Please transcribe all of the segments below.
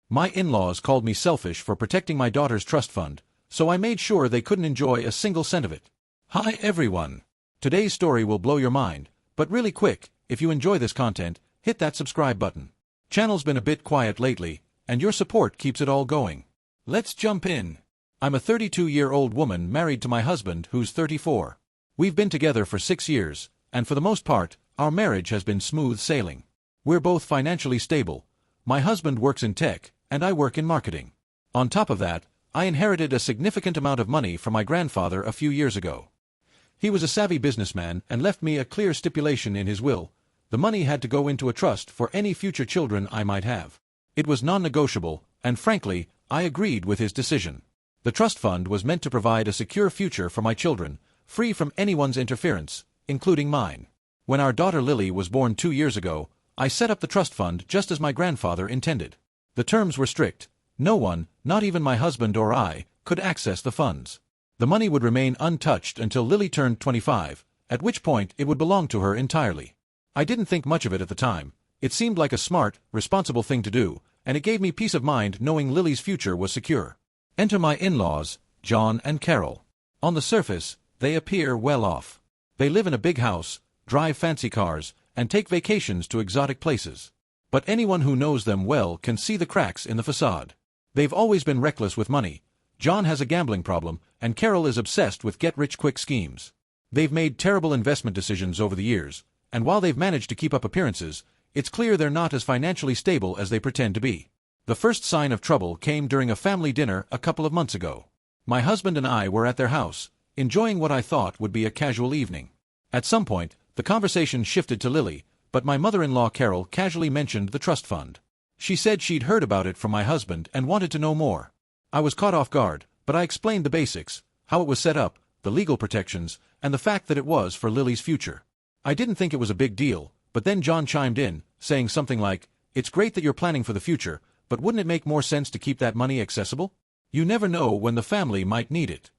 My in-laws called me selfish for protecting my daughter's trust fund, so I made sure they couldn't enjoy a single cent of it. Hi everyone! Today's story will blow your mind, but really quick, if you enjoy this content, hit that subscribe button. Channel's been a bit quiet lately, and your support keeps it all going. Let's jump in. I'm a 32-year-old woman married to my husband who's 34. We've been together for 6 years, and for the most part, our marriage has been smooth sailing. We're both financially stable. My husband works in tech, and I work in marketing. On top of that, I inherited a significant amount of money from my grandfather a few years ago. He was a savvy businessman and left me a clear stipulation in his will. The money had to go into a trust for any future children I might have. It was non-negotiable, and frankly, I agreed with his decision. The trust fund was meant to provide a secure future for my children, free from anyone's interference, including mine. When our daughter Lily was born 2 years ago, I set up the trust fund just as my grandfather intended. The terms were strict. No one, not even my husband or I, could access the funds. The money would remain untouched until Lily turned 25, at which point it would belong to her entirely. I didn't think much of it at the time. It seemed like a smart, responsible thing to do, and it gave me peace of mind knowing Lily's future was secure. Enter my in-laws, John and Carol. On the surface, they appear well off. They live in a big house, drive fancy cars, and take vacations to exotic places. But anyone who knows them well can see the cracks in the facade. They've always been reckless with money. John has a gambling problem, and Carol is obsessed with get-rich-quick schemes. They've made terrible investment decisions over the years, and while they've managed to keep up appearances, it's clear they're not as financially stable as they pretend to be. The first sign of trouble came during a family dinner a couple of months ago. My husband and I were at their house, enjoying what I thought would be a casual evening. At some point, the conversation shifted to Lily, but my mother-in-law Carol casually mentioned the trust fund. She said she'd heard about it from my husband and wanted to know more. I was caught off guard, but I explained the basics, how it was set up, the legal protections, and the fact that it was for Lily's future. I didn't think it was a big deal, but then John chimed in, saying something like, "It's great that you're planning for the future, but wouldn't it make more sense to keep that money accessible? You never know when the family might need it."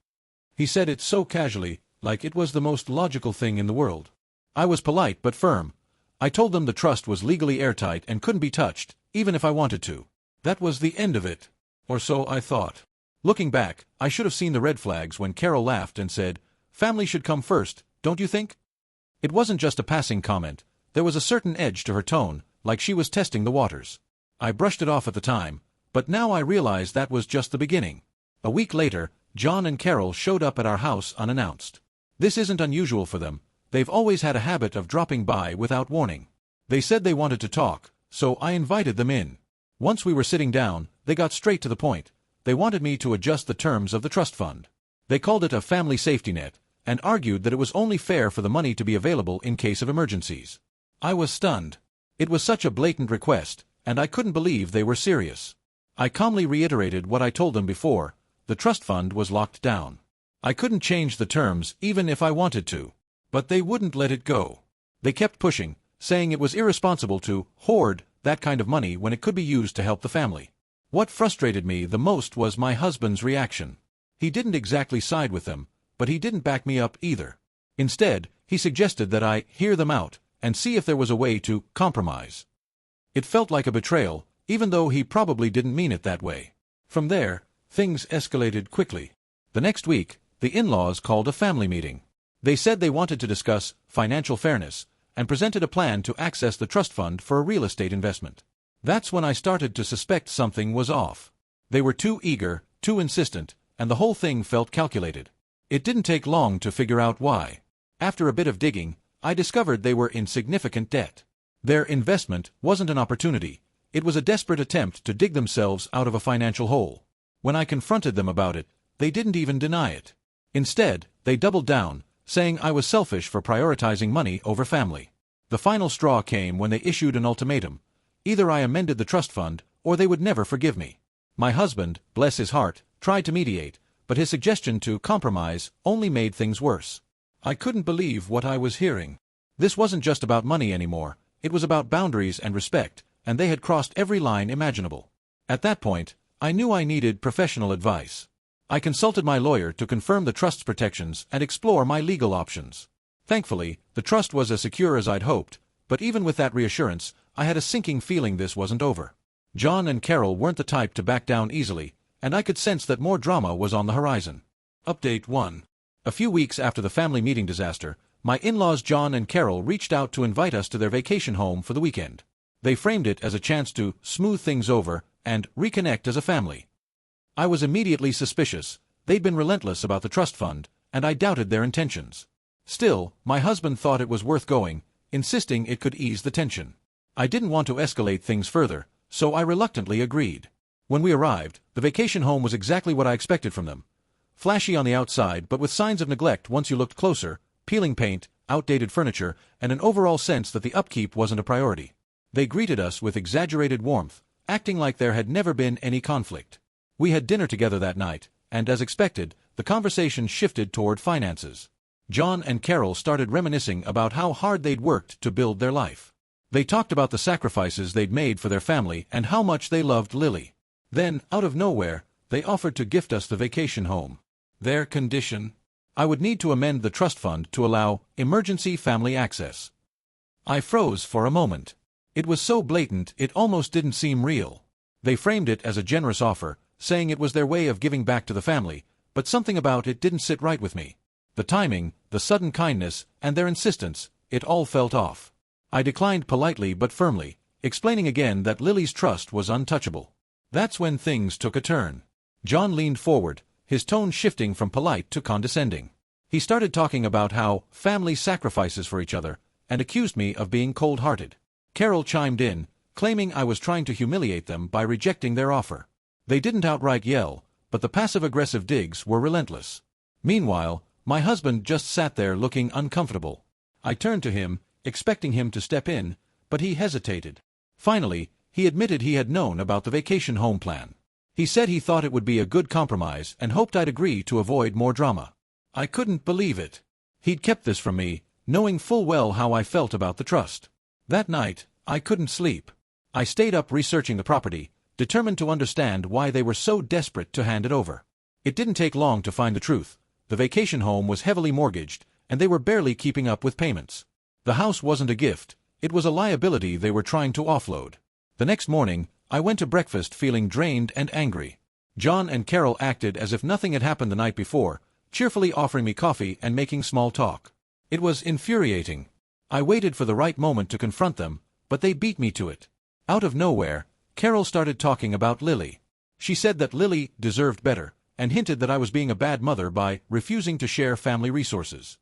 He said it so casually, like it was the most logical thing in the world. I was polite but firm. I told them the trust was legally airtight and couldn't be touched, even if I wanted to. That was the end of it. Or so I thought. Looking back, I should have seen the red flags when Carol laughed and said, "Family should come first, don't you think?" It wasn't just a passing comment. There was a certain edge to her tone, like she was testing the waters. I brushed it off at the time, but now I realize that was just the beginning. A week later, John and Carol showed up at our house unannounced. This isn't unusual for them. They've always had a habit of dropping by without warning. They said they wanted to talk, so I invited them in. Once we were sitting down, they got straight to the point. They wanted me to adjust the terms of the trust fund. They called it a family safety net, and argued that it was only fair for the money to be available in case of emergencies. I was stunned. It was such a blatant request, and I couldn't believe they were serious. I calmly reiterated what I told them before. The trust fund was locked down. I couldn't change the terms even if I wanted to. But they wouldn't let it go. They kept pushing, saying it was irresponsible to hoard that kind of money when it could be used to help the family. What frustrated me the most was my husband's reaction. He didn't exactly side with them, but he didn't back me up either. Instead, he suggested that I hear them out and see if there was a way to compromise. It felt like a betrayal, even though he probably didn't mean it that way. From there, things escalated quickly. The next week, the in-laws called a family meeting. They said they wanted to discuss financial fairness and presented a plan to access the trust fund for a real estate investment. That's when I started to suspect something was off. They were too eager, too insistent, and the whole thing felt calculated. It didn't take long to figure out why. After a bit of digging, I discovered they were in significant debt. Their investment wasn't an opportunity. It was a desperate attempt to dig themselves out of a financial hole. When I confronted them about it, they didn't even deny it. Instead, they doubled down, saying I was selfish for prioritizing money over family. The final straw came when they issued an ultimatum. Either I amended the trust fund, or they would never forgive me. My husband, bless his heart, tried to mediate, but his suggestion to compromise only made things worse. I couldn't believe what I was hearing. This wasn't just about money anymore. It was about boundaries and respect, and they had crossed every line imaginable. At that point, I knew I needed professional advice. I consulted my lawyer to confirm the trust's protections and explore my legal options. Thankfully, the trust was as secure as I'd hoped, but even with that reassurance, I had a sinking feeling this wasn't over. John and Carol weren't the type to back down easily, and I could sense that more drama was on the horizon. Update 1. A few weeks after the family meeting disaster, my in-laws John and Carol reached out to invite us to their vacation home for the weekend. They framed it as a chance to smooth things over and reconnect as a family. I was immediately suspicious. They'd been relentless about the trust fund, and I doubted their intentions. Still, my husband thought it was worth going, insisting it could ease the tension. I didn't want to escalate things further, so I reluctantly agreed. When we arrived, the vacation home was exactly what I expected from them. Flashy on the outside, but with signs of neglect once you looked closer, peeling paint, outdated furniture, and an overall sense that the upkeep wasn't a priority. They greeted us with exaggerated warmth, acting like there had never been any conflict. We had dinner together that night, and as expected, the conversation shifted toward finances. John and Carol started reminiscing about how hard they'd worked to build their life. They talked about the sacrifices they'd made for their family and how much they loved Lily. Then, out of nowhere, they offered to gift us the vacation home. Their condition? I would need to amend the trust fund to allow emergency family access. I froze for a moment. It was so blatant it almost didn't seem real. They framed it as a generous offer, saying it was their way of giving back to the family, but something about it didn't sit right with me. The timing, the sudden kindness, and their insistence, it all felt off. I declined politely but firmly, explaining again that Lily's trust was untouchable. That's when things took a turn. John leaned forward, his tone shifting from polite to condescending. He started talking about how family sacrifices for each other, and accused me of being cold-hearted. Carol chimed in, claiming I was trying to humiliate them by rejecting their offer. They didn't outright yell, but the passive-aggressive digs were relentless. Meanwhile, my husband just sat there looking uncomfortable. I turned to him, expecting him to step in, but he hesitated. Finally, he admitted he had known about the vacation home plan. He said he thought it would be a good compromise and hoped I'd agree to avoid more drama. I couldn't believe it. He'd kept this from me, knowing full well how I felt about the trust. That night, I couldn't sleep. I stayed up researching the property, determined to understand why they were so desperate to hand it over. It didn't take long to find the truth. The vacation home was heavily mortgaged, and they were barely keeping up with payments. The house wasn't a gift, it was a liability they were trying to offload. The next morning, I went to breakfast feeling drained and angry. John and Carol acted as if nothing had happened the night before, cheerfully offering me coffee and making small talk. It was infuriating. I waited for the right moment to confront them, but they beat me to it. Out of nowhere, Carol started talking about Lily. She said that Lily deserved better, and hinted that I was being a bad mother by refusing to share family resources.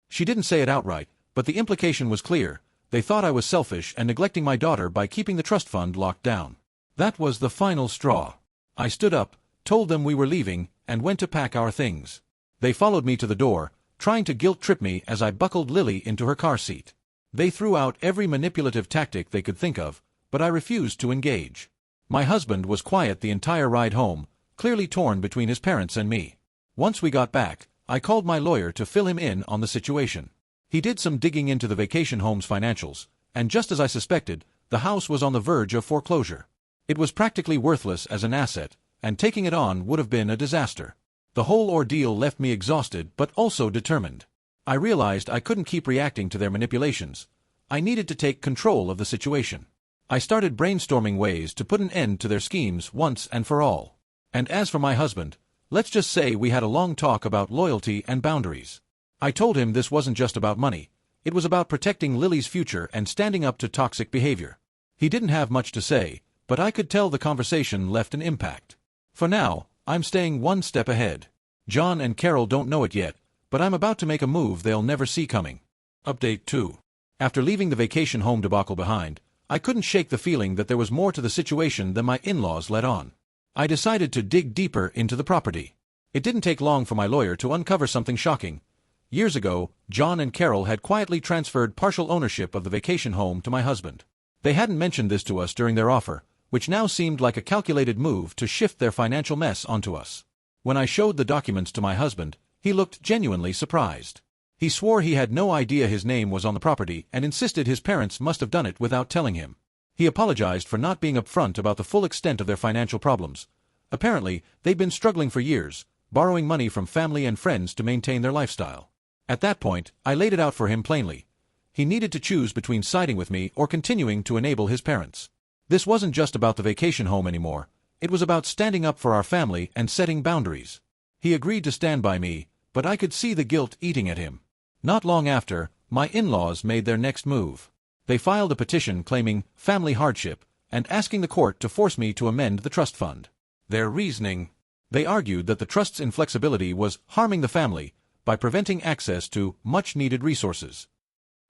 She didn't say it outright, but the implication was clear. They thought I was selfish and neglecting my daughter by keeping the trust fund locked down. That was the final straw. I stood up, told them we were leaving, and went to pack our things. They followed me to the door, trying to guilt-trip me as I buckled Lily into her car seat. They threw out every manipulative tactic they could think of, but I refused to engage. My husband was quiet the entire ride home, clearly torn between his parents and me. Once we got back, I called my lawyer to fill him in on the situation. He did some digging into the vacation home's financials, and just as I suspected, the house was on the verge of foreclosure. It was practically worthless as an asset, and taking it on would have been a disaster. The whole ordeal left me exhausted but also determined. I realized I couldn't keep reacting to their manipulations. I needed to take control of the situation. I started brainstorming ways to put an end to their schemes once and for all. And as for my husband, let's just say we had a long talk about loyalty and boundaries. I told him this wasn't just about money. It was about protecting Lily's future and standing up to toxic behavior. He didn't have much to say, but I could tell the conversation left an impact. For now, I'm staying one step ahead. John and Carol don't know it yet, but I'm about to make a move they'll never see coming. Update 2. After leaving the vacation home debacle behind, I couldn't shake the feeling that there was more to the situation than my in-laws let on. I decided to dig deeper into the property. It didn't take long for my lawyer to uncover something shocking. Years ago, John and Carol had quietly transferred partial ownership of the vacation home to my husband. They hadn't mentioned this to us during their offer, which now seemed like a calculated move to shift their financial mess onto us. When I showed the documents to my husband, he looked genuinely surprised. He swore he had no idea his name was on the property and insisted his parents must have done it without telling him. He apologized for not being upfront about the full extent of their financial problems. Apparently, they'd been struggling for years, borrowing money from family and friends to maintain their lifestyle. At that point, I laid it out for him plainly. He needed to choose between siding with me or continuing to enable his parents. This wasn't just about the vacation home anymore, it was about standing up for our family and setting boundaries. He agreed to stand by me, but I could see the guilt eating at him. Not long after, my in-laws made their next move. They filed a petition claiming family hardship and asking the court to force me to amend the trust fund. Their reasoning: they argued that the trust's inflexibility was harming the family by preventing access to much-needed resources.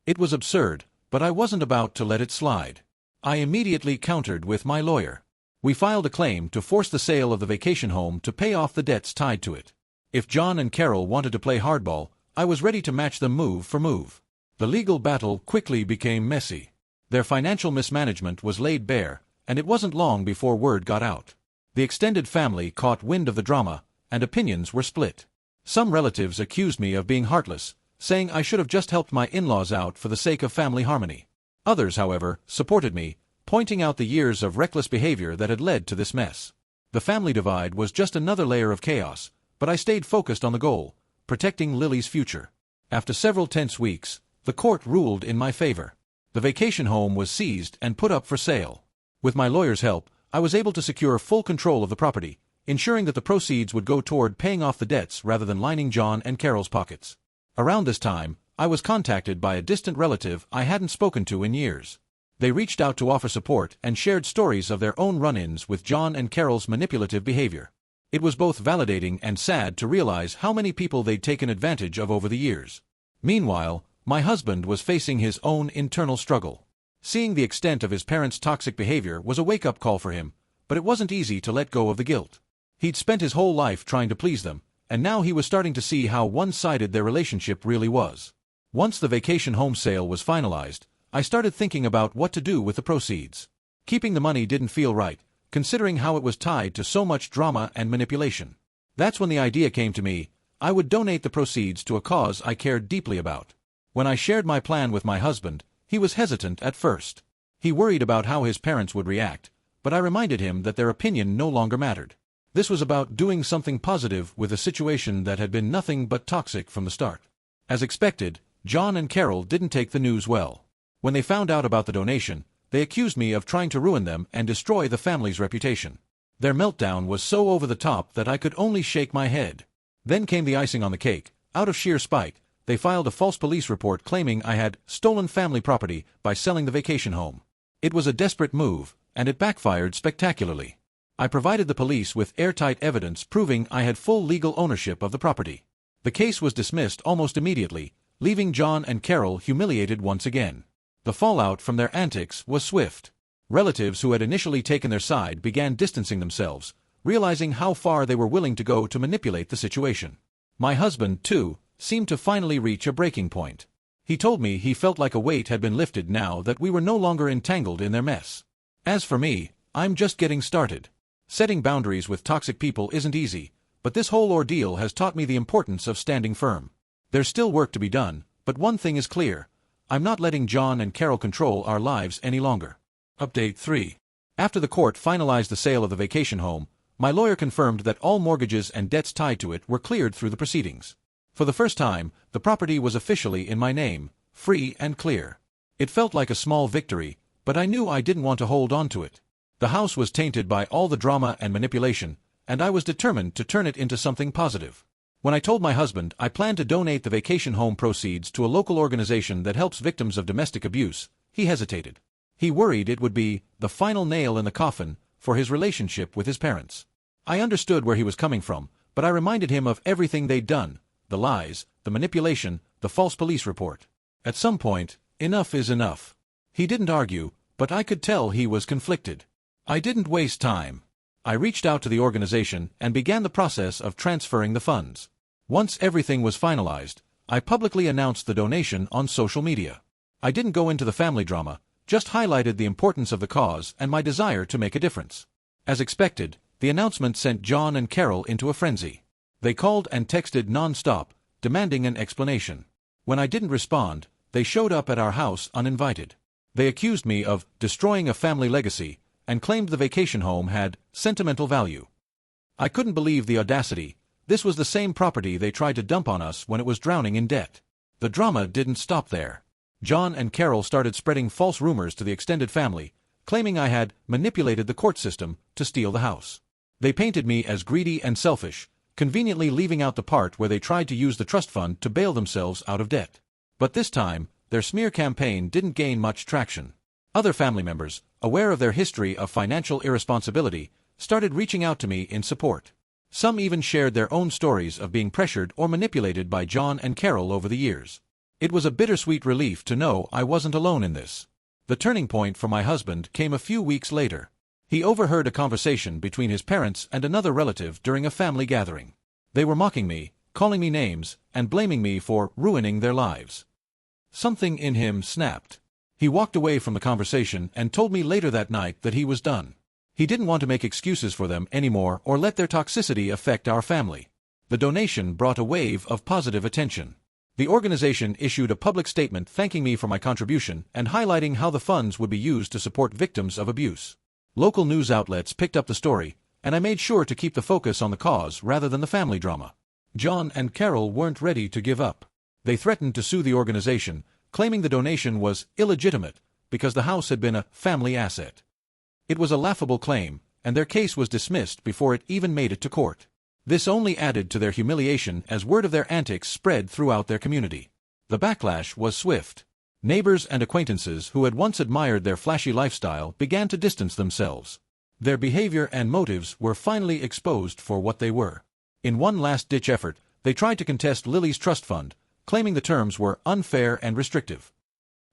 It was absurd, but I wasn't about to let it slide. I immediately countered with my lawyer. We filed a claim to force the sale of the vacation home to pay off the debts tied to it. If John and Carol wanted to play hardball, I was ready to match them move for move. The legal battle quickly became messy. Their financial mismanagement was laid bare, and it wasn't long before word got out. The extended family caught wind of the drama, and opinions were split. Some relatives accused me of being heartless, saying I should have just helped my in-laws out for the sake of family harmony. Others, however, supported me, pointing out the years of reckless behavior that had led to this mess. The family divide was just another layer of chaos, but I stayed focused on the goal: protecting Lily's future. After several tense weeks, the court ruled in my favor. The vacation home was seized and put up for sale. With my lawyer's help, I was able to secure full control of the property, ensuring that the proceeds would go toward paying off the debts rather than lining John and Carol's pockets. Around this time, I was contacted by a distant relative I hadn't spoken to in years. They reached out to offer support and shared stories of their own run-ins with John and Carol's manipulative behavior. It was both validating and sad to realize how many people they'd taken advantage of over the years. Meanwhile, my husband was facing his own internal struggle. Seeing the extent of his parents' toxic behavior was a wake-up call for him, but it wasn't easy to let go of the guilt. He'd spent his whole life trying to please them, and now he was starting to see how one-sided their relationship really was. Once the vacation home sale was finalized, I started thinking about what to do with the proceeds. Keeping the money didn't feel right, considering how it was tied to so much drama and manipulation. That's when the idea came to me: I would donate the proceeds to a cause I cared deeply about. When I shared my plan with my husband, he was hesitant at first. He worried about how his parents would react, but I reminded him that their opinion no longer mattered. This was about doing something positive with a situation that had been nothing but toxic from the start. As expected, John and Carol didn't take the news well. When they found out about the donation, they accused me of trying to ruin them and destroy the family's reputation. Their meltdown was so over the top that I could only shake my head. Then came the icing on the cake. Out of sheer spite, they filed a false police report claiming I had stolen family property by selling the vacation home. It was a desperate move, and it backfired spectacularly. I provided the police with airtight evidence proving I had full legal ownership of the property. The case was dismissed almost immediately, leaving John and Carol humiliated once again. The fallout from their antics was swift. Relatives who had initially taken their side began distancing themselves, realizing how far they were willing to go to manipulate the situation. My husband, too, seemed to finally reach a breaking point. He told me he felt like a weight had been lifted now that we were no longer entangled in their mess. As for me, I'm just getting started. Setting boundaries with toxic people isn't easy, but this whole ordeal has taught me the importance of standing firm. There's still work to be done, but one thing is clear: I'm not letting John and Carol control our lives any longer. Update 3. After the court finalized the sale of the vacation home, my lawyer confirmed that all mortgages and debts tied to it were cleared through the proceedings. For the first time, the property was officially in my name, free and clear. It felt like a small victory, but I knew I didn't want to hold on to it. The house was tainted by all the drama and manipulation, and I was determined to turn it into something positive. When I told my husband I planned to donate the vacation home proceeds to a local organization that helps victims of domestic abuse, he hesitated. He worried it would be the final nail in the coffin for his relationship with his parents. I understood where he was coming from, but I reminded him of everything they'd done: the lies, the manipulation, the false police report. At some point, enough is enough. He didn't argue, but I could tell he was conflicted. I didn't waste time. I reached out to the organization and began the process of transferring the funds. Once everything was finalized, I publicly announced the donation on social media. I didn't go into the family drama, just highlighted the importance of the cause and my desire to make a difference. As expected, the announcement sent John and Carol into a frenzy. They called and texted non-stop, demanding an explanation. When I didn't respond, they showed up at our house uninvited. They accused me of destroying a family legacy and claimed the vacation home had sentimental value. I couldn't believe the audacity. This was the same property they tried to dump on us when it was drowning in debt. The drama didn't stop there. John and Carol started spreading false rumors to the extended family, claiming I had manipulated the court system to steal the house. They painted me as greedy and selfish, conveniently leaving out the part where they tried to use the trust fund to bail themselves out of debt. But this time, their smear campaign didn't gain much traction. Other family members, aware of their history of financial irresponsibility, started reaching out to me in support. Some even shared their own stories of being pressured or manipulated by John and Carol over the years. It was a bittersweet relief to know I wasn't alone in this. The turning point for my husband came a few weeks later. He overheard a conversation between his parents and another relative during a family gathering. They were mocking me, calling me names, and blaming me for ruining their lives. Something in him snapped. He walked away from the conversation and told me later that night that he was done. He didn't want to make excuses for them anymore or let their toxicity affect our family. The donation brought a wave of positive attention. The organization issued a public statement thanking me for my contribution and highlighting how the funds would be used to support victims of abuse. Local news outlets picked up the story, and I made sure to keep the focus on the cause rather than the family drama. John and Carol weren't ready to give up. They threatened to sue the organization, claiming the donation was illegitimate because the house had been a family asset. It was a laughable claim, and their case was dismissed before it even made it to court. This only added to their humiliation as word of their antics spread throughout their community. The backlash was swift. Neighbors and acquaintances who had once admired their flashy lifestyle began to distance themselves. Their behavior and motives were finally exposed for what they were. In one last-ditch effort, they tried to contest Lily's trust fund, claiming the terms were unfair and restrictive.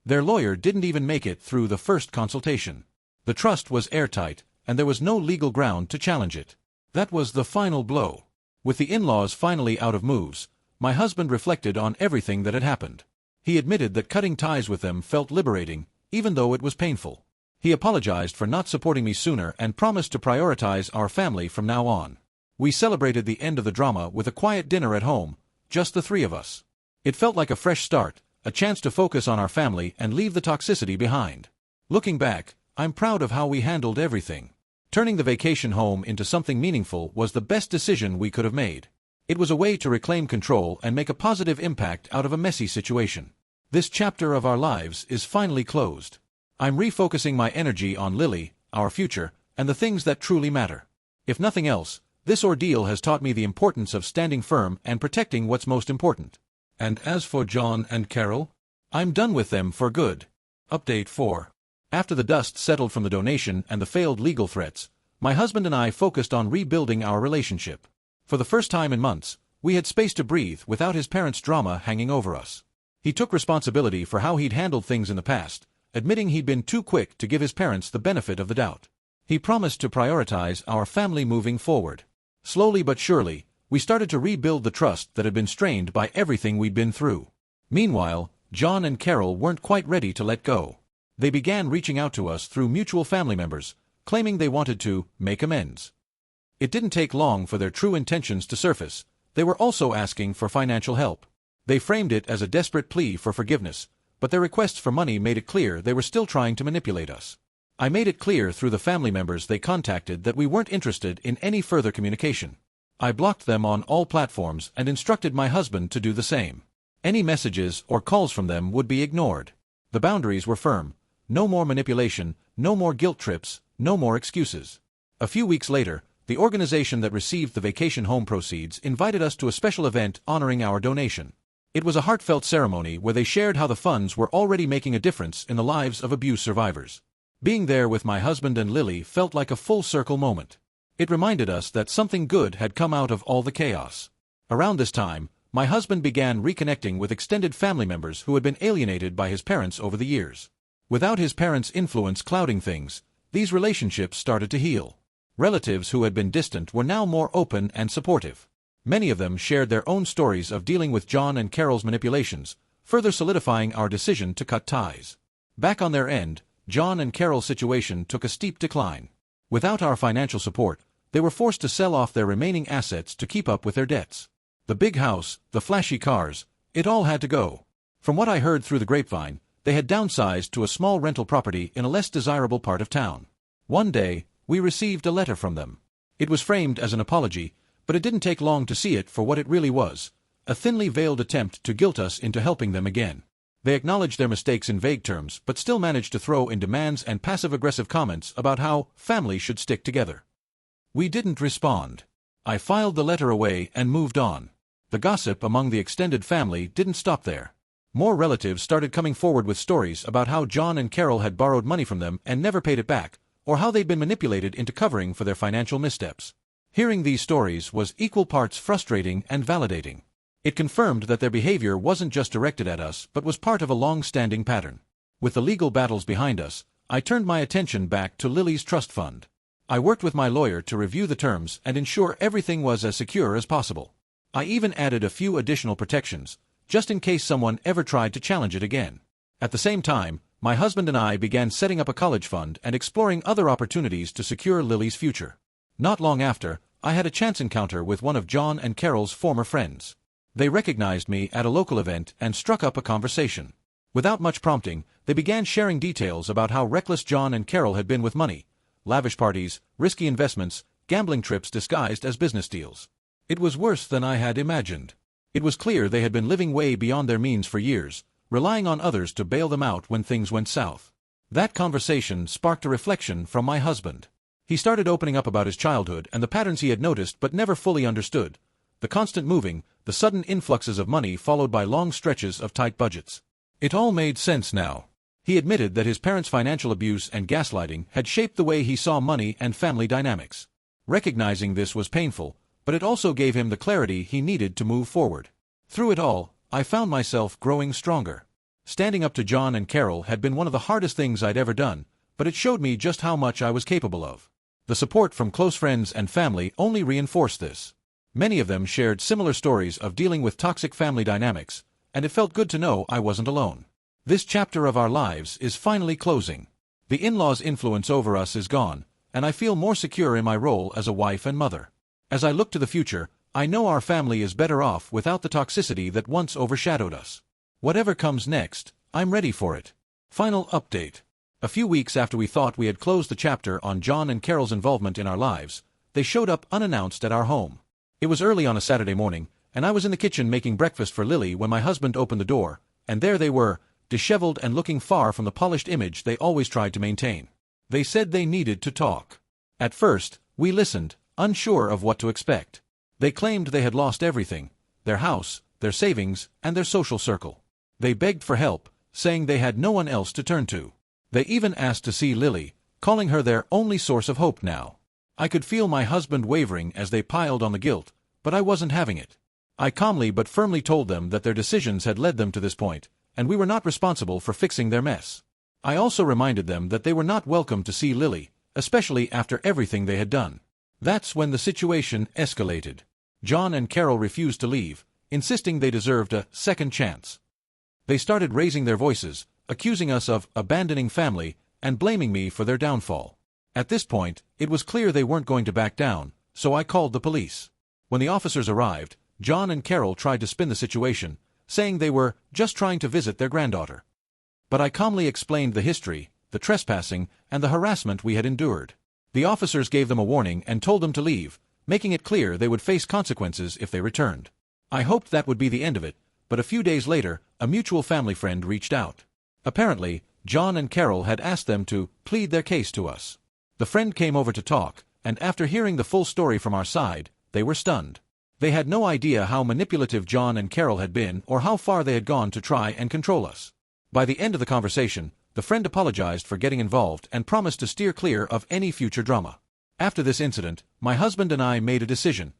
Their lawyer didn't even make it through the first consultation. The trust was airtight, and there was no legal ground to challenge it. That was the final blow. With the in-laws finally out of moves, my husband reflected on everything that had happened. He admitted that cutting ties with them felt liberating, even though it was painful. He apologized for not supporting me sooner and promised to prioritize our family from now on. We celebrated the end of the drama with a quiet dinner at home, just the three of us. It felt like a fresh start, a chance to focus on our family and leave the toxicity behind. Looking back, I'm proud of how we handled everything. Turning the vacation home into something meaningful was the best decision we could have made. It was a way to reclaim control and make a positive impact out of a messy situation. This chapter of our lives is finally closed. I'm refocusing my energy on Lily, our future, and the things that truly matter. If nothing else, this ordeal has taught me the importance of standing firm and protecting what's most important. And as for John and Carol, I'm done with them for good. Update 4. After the dust settled from the donation and the failed legal threats, my husband and I focused on rebuilding our relationship. For the first time in months, we had space to breathe without his parents' drama hanging over us. He took responsibility for how he'd handled things in the past, admitting he'd been too quick to give his parents the benefit of the doubt. He promised to prioritize our family moving forward. Slowly but surely, we started to rebuild the trust that had been strained by everything we'd been through. Meanwhile, John and Carol weren't quite ready to let go. They began reaching out to us through mutual family members, claiming they wanted to make amends. It didn't take long for their true intentions to surface. They were also asking for financial help. They framed it as a desperate plea for forgiveness, but their requests for money made it clear they were still trying to manipulate us. I made it clear through the family members they contacted that we weren't interested in any further communication. I blocked them on all platforms and instructed my husband to do the same. Any messages or calls from them would be ignored. The boundaries were firm. No more manipulation, no more guilt trips, no more excuses. A few weeks later, the organization that received the vacation home proceeds invited us to a special event honoring our donation. It was a heartfelt ceremony where they shared how the funds were already making a difference in the lives of abuse survivors. Being there with my husband and Lily felt like a full-circle moment. It reminded us that something good had come out of all the chaos. Around this time, my husband began reconnecting with extended family members who had been alienated by his parents over the years. Without his parents' influence clouding things, these relationships started to heal. Relatives who had been distant were now more open and supportive. Many of them shared their own stories of dealing with John and Carol's manipulations, further solidifying our decision to cut ties. Back on their end, John and Carol's situation took a steep decline. Without our financial support, they were forced to sell off their remaining assets to keep up with their debts. The big house, the flashy cars, it all had to go. From what I heard through the grapevine, they had downsized to a small rental property in a less desirable part of town. One day, we received a letter from them. It was framed as an apology, but it didn't take long to see it for what it really was, a thinly veiled attempt to guilt us into helping them again. They acknowledged their mistakes in vague terms but still managed to throw in demands and passive-aggressive comments about how families should stick together. We didn't respond. I filed the letter away and moved on. The gossip among the extended family didn't stop there. More relatives started coming forward with stories about how John and Carol had borrowed money from them and never paid it back, or how they'd been manipulated into covering for their financial missteps. Hearing these stories was equal parts frustrating and validating. It confirmed that their behavior wasn't just directed at us but was part of a long-standing pattern. With the legal battles behind us, I turned my attention back to Lily's trust fund. I worked with my lawyer to review the terms and ensure everything was as secure as possible. I even added a few additional protections, just in case someone ever tried to challenge it again. At the same time, my husband and I began setting up a college fund and exploring other opportunities to secure Lily's future. Not long after, I had a chance encounter with one of John and Carol's former friends. They recognized me at a local event and struck up a conversation. Without much prompting, they began sharing details about how reckless John and Carol had been with money: lavish parties, risky investments, gambling trips disguised as business deals. It was worse than I had imagined. It was clear they had been living way beyond their means for years, relying on others to bail them out when things went south. That conversation sparked a reflection from my husband. He started opening up about his childhood and the patterns he had noticed but never fully understood: the constant moving, the sudden influxes of money followed by long stretches of tight budgets. It all made sense now. He admitted that his parents' financial abuse and gaslighting had shaped the way he saw money and family dynamics. Recognizing this was painful, but it also gave him the clarity he needed to move forward. Through it all, I found myself growing stronger. Standing up to John and Carol had been one of the hardest things I'd ever done, but it showed me just how much I was capable of. The support from close friends and family only reinforced this. Many of them shared similar stories of dealing with toxic family dynamics, and it felt good to know I wasn't alone. This chapter of our lives is finally closing. The in-laws' influence over us is gone, and I feel more secure in my role as a wife and mother. As I look to the future, I know our family is better off without the toxicity that once overshadowed us. Whatever comes next, I'm ready for it. Final update. A few weeks after we thought we had closed the chapter on John and Carol's involvement in our lives, they showed up unannounced at our home. It was early on a Saturday morning, and I was in the kitchen making breakfast for Lily when my husband opened the door, and there they were, disheveled and looking far from the polished image they always tried to maintain. They said they needed to talk. At first, we listened, unsure of what to expect. They claimed they had lost everything: their house, their savings, and their social circle. They begged for help, saying they had no one else to turn to. They even asked to see Lily, calling her their only source of hope now. I could feel my husband wavering as they piled on the guilt, but I wasn't having it. I calmly but firmly told them that their decisions had led them to this point, and we were not responsible for fixing their mess. I also reminded them that they were not welcome to see Lily, especially after everything they had done. That's when the situation escalated. John and Carol refused to leave, insisting they deserved a second chance. They started raising their voices, accusing us of abandoning family, and blaming me for their downfall. At this point, it was clear they weren't going to back down, so I called the police. When the officers arrived, John and Carol tried to spin the situation, saying they were just trying to visit their granddaughter. But I calmly explained the history, the trespassing, and the harassment we had endured. The officers gave them a warning and told them to leave, making it clear they would face consequences if they returned. I hoped that would be the end of it, but a few days later, a mutual family friend reached out. Apparently, John and Carol had asked them to plead their case to us. The friend came over to talk, and after hearing the full story from our side, they were stunned. They had no idea how manipulative John and Carol had been or how far they had gone to try and control us. By the end of the conversation, the friend apologized for getting involved and promised to steer clear of any future drama. After this incident, my husband and I made a decision.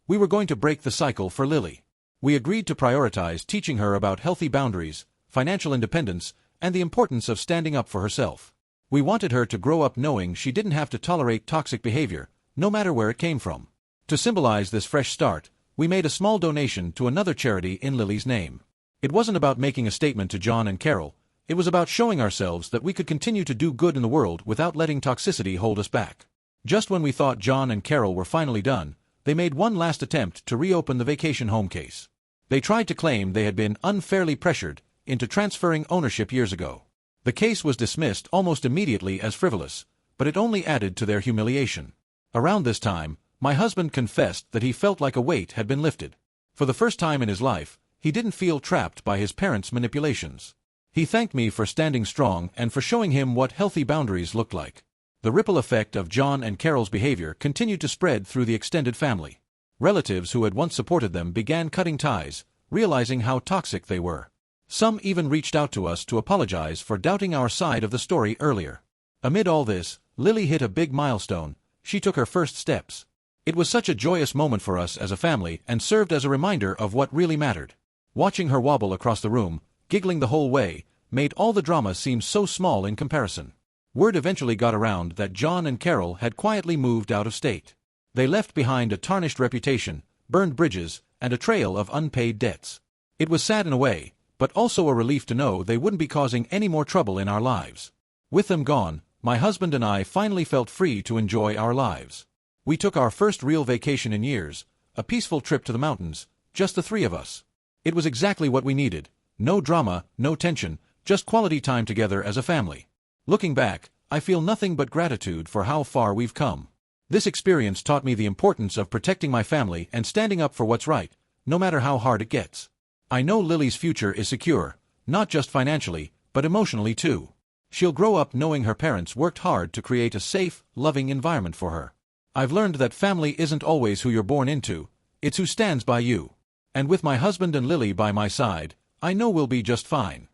We were going to break the cycle for Lily. We agreed to prioritize teaching her about healthy boundaries, financial independence, and the importance of standing up for herself. We wanted her to grow up knowing she didn't have to tolerate toxic behavior, no matter where it came from. To symbolize this fresh start, we made a small donation to another charity in Lily's name. It wasn't about making a statement to John and Carol. It was about showing ourselves that we could continue to do good in the world without letting toxicity hold us back. Just when we thought John and Carol were finally done, they made one last attempt to reopen the vacation home case. They tried to claim they had been unfairly pressured into transferring ownership years ago. The case was dismissed almost immediately as frivolous, but it only added to their humiliation. Around this time, my husband confessed that he felt like a weight had been lifted. For the first time in his life, he didn't feel trapped by his parents' manipulations. He thanked me for standing strong and for showing him what healthy boundaries looked like. The ripple effect of John and Carol's behavior continued to spread through the extended family. Relatives who had once supported them began cutting ties, realizing how toxic they were. Some even reached out to us to apologize for doubting our side of the story earlier. Amid all this, Lily hit a big milestone. She took her first steps. It was such a joyous moment for us as a family and served as a reminder of what really mattered. Watching her wobble across the room, giggling the whole way, made all the drama seem so small in comparison. Word eventually got around that John and Carol had quietly moved out of state. They left behind a tarnished reputation, burned bridges, and a trail of unpaid debts. It was sad in a way, but also a relief to know they wouldn't be causing any more trouble in our lives. With them gone, my husband and I finally felt free to enjoy our lives. We took our first real vacation in years, a peaceful trip to the mountains, just the three of us. It was exactly what we needed. No drama, no tension, just quality time together as a family. Looking back, I feel nothing but gratitude for how far we've come. This experience taught me the importance of protecting my family and standing up for what's right, no matter how hard it gets. I know Lily's future is secure, not just financially, but emotionally too. She'll grow up knowing her parents worked hard to create a safe, loving environment for her. I've learned that family isn't always who you're born into, it's who stands by you. And with my husband and Lily by my side, I know we'll be just fine.